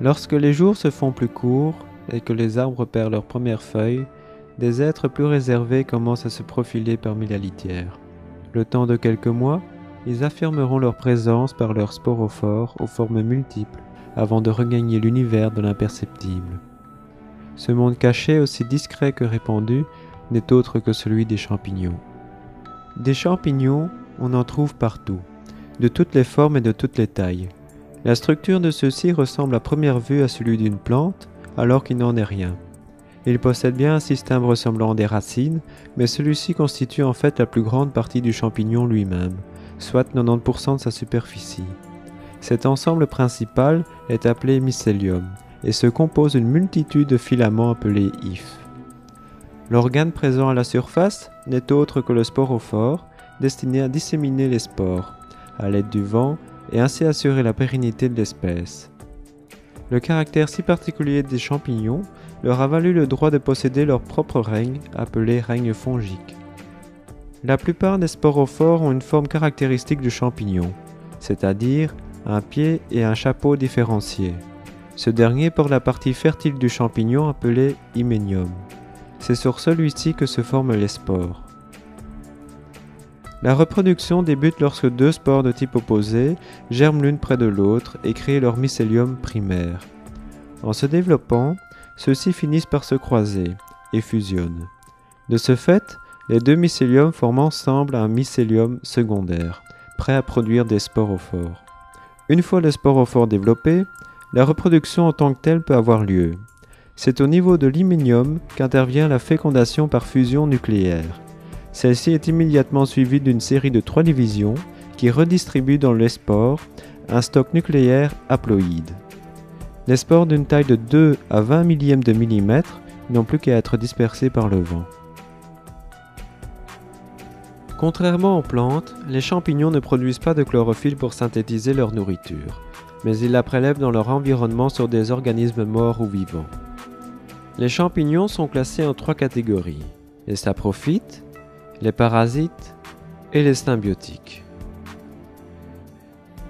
Lorsque les jours se font plus courts et que les arbres perdent leurs premières feuilles, des êtres plus réservés commencent à se profiler parmi la litière. Le temps de quelques mois, ils affirmeront leur présence par leurs sporophores aux formes multiples avant de regagner l'univers de l'imperceptible. Ce monde caché, aussi discret que répandu, n'est autre que celui des champignons. Des champignons, on en trouve partout, de toutes les formes et de toutes les tailles. La structure de ceux-ci ressemble à première vue à celui d'une plante, alors qu'il n'en est rien. Ils possèdent bien un système ressemblant à des racines, mais celui-ci constitue en fait la plus grande partie du champignon lui-même, soit 90% de sa superficie. Cet ensemble principal est appelé mycélium et se compose d'une multitude de filaments appelés hyphes. L'organe présent à la surface n'est autre que le sporophore, destiné à disséminer les spores, à l'aide du vent, et ainsi assurer la pérennité de l'espèce. Le caractère si particulier des champignons leur a valu le droit de posséder leur propre règne, appelé règne fongique. La plupart des sporophores ont une forme caractéristique du champignon, c'est-à-dire un pied et un chapeau différenciés. Ce dernier porte la partie fertile du champignon appelée hyménium. C'est sur celui-ci que se forment les spores. La reproduction débute lorsque deux spores de type opposé germent l'une près de l'autre et créent leur mycélium primaire. En se développant, ceux-ci finissent par se croiser et fusionnent. De ce fait, les deux mycéliums forment ensemble un mycélium secondaire, prêt à produire des sporophores. Une fois le sporophore développé, la reproduction en tant que telle peut avoir lieu. C'est au niveau de l'hyménium qu'intervient la fécondation par fusion nucléaire. Celle-ci est immédiatement suivie d'une série de 3 divisions qui redistribuent dans les spores un stock nucléaire haploïde. Les spores d'une taille de 2 à 20 millièmes de millimètre n'ont plus qu'à être dispersés par le vent. Contrairement aux plantes, les champignons ne produisent pas de chlorophylle pour synthétiser leur nourriture, mais ils la prélèvent dans leur environnement sur des organismes morts ou vivants. Les champignons sont classés en 3 catégories: les saprophytes, les parasites et les symbiotiques.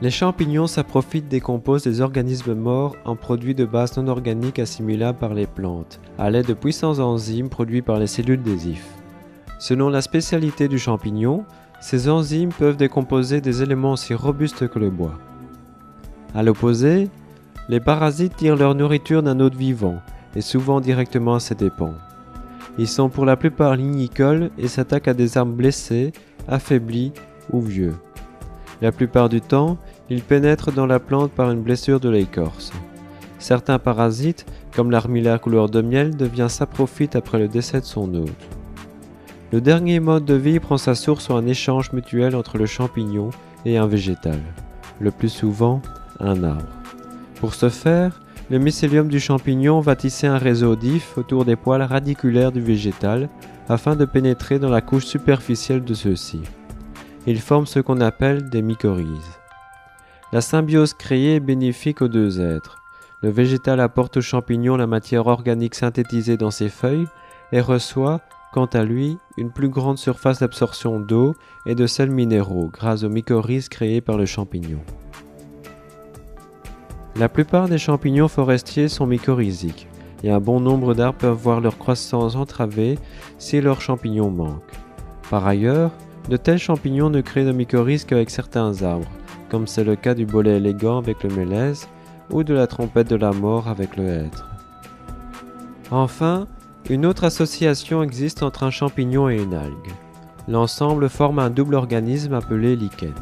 Les champignons saprophytes décomposent des organismes morts en produits de base non organiques assimilables par les plantes, à l'aide de puissants enzymes produits par les cellules des hyphes. Selon la spécialité du champignon, ces enzymes peuvent décomposer des éléments aussi robustes que le bois. À l'opposé, les parasites tirent leur nourriture d'un hôte vivant, et souvent directement à ses dépens. Ils sont pour la plupart lignicoles et s'attaquent à des arbres blessés, affaiblis ou vieux. La plupart du temps, ils pénètrent dans la plante par une blessure de l'écorce. Certains parasites, comme l'armillaire couleur de miel, devient saprophyte après le décès de son hôte. Le dernier mode de vie prend sa source sur un échange mutuel entre le champignon et un végétal, le plus souvent un arbre. Pour ce faire, le mycélium du champignon va tisser un réseau d'hyphes autour des poils radiculaires du végétal afin de pénétrer dans la couche superficielle de ceux-ci. Ils forment ce qu'on appelle des mycorhizes. La symbiose créée est bénéfique aux deux êtres. Le végétal apporte au champignon la matière organique synthétisée dans ses feuilles et reçoit, quant à lui, une plus grande surface d'absorption d'eau et de sels minéraux grâce aux mycorhizes créées par le champignon. La plupart des champignons forestiers sont mycorhiziques, et un bon nombre d'arbres peuvent voir leur croissance entravée si leurs champignons manquent. Par ailleurs, de tels champignons ne créent de mycorhizes qu'avec certains arbres, comme c'est le cas du bolet élégant avec le mélèze ou de la trompette de la mort avec le hêtre. Enfin, une autre association existe entre un champignon et une algue. L'ensemble forme un double organisme appelé lichen.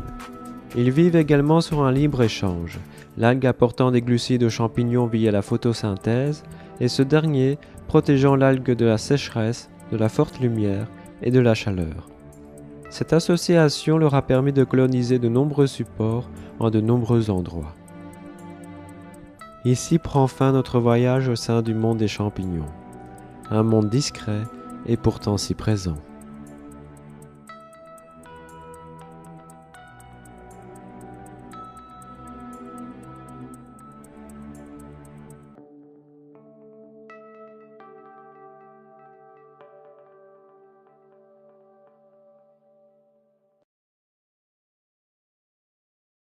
Ils vivent également sur un libre-échange, l'algue apportant des glucides au champignon via la photosynthèse et ce dernier protégeant l'algue de la sécheresse, de la forte lumière et de la chaleur. Cette association leur a permis de coloniser de nombreux supports en de nombreux endroits. Ici prend fin notre voyage au sein du monde des champignons, un monde discret et pourtant si présent.